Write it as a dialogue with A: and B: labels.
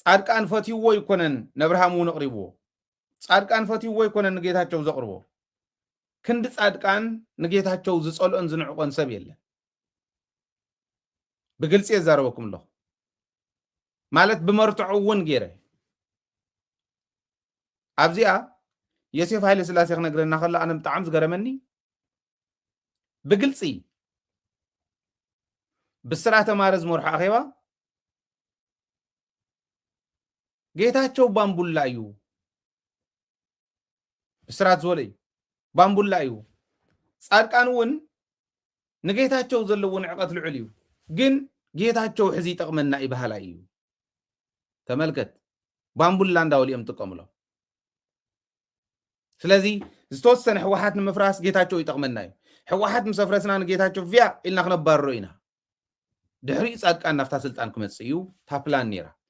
A: ጻድቃን ፈትይዎ ይኮነን ነብርሃም እውን ቅሪብዎ ጻድቃን ፈትይዎ ይኮነን ንጌታቸው ዘቅርቦ ክንዲ ጻድቃን ንጌታቸው ዝጸልኦን ዝንዕቆን ሰብ የለን ብግልጽ የዛረበኩም ኣለኹ ማለት ብመርትዑ እውን ገይረ ኣብዚኣ ዮሴፍ ሃይለ ስላሴ ክነግረና ከላ ኣነ ብጣዕሚ ዝገረመኒ ብግልጽ ብስራተ ማረዝ መርሖ ኣኼባ ጌታቸው ባምቡላ እዩ ብስራት ዝወለ እዩ ባምቡላ እዩ ጻድቃን እውን ንጌታቸው ዘለዎ ንዕቀት ልዑል እዩ ግን ጌታቸው ሕዚ ይጠቅመና ይባሃላ እዩ ተመልከት ባምቡላ እንዳወልዮም ጥቀምሎ ስለዚ ዝተወሰነ ሕወሓት ንምፍራስ ጌታቸው ይጠቅመና እዩ ሕወሓት ምሰፍረስና ንጌታቸው ፊያ ኢልና ክነባርሮ ኢና ድሕሪ ጻድቃን ናፍታ ስልጣን ክመጽ እዩ ታፕላን ነራ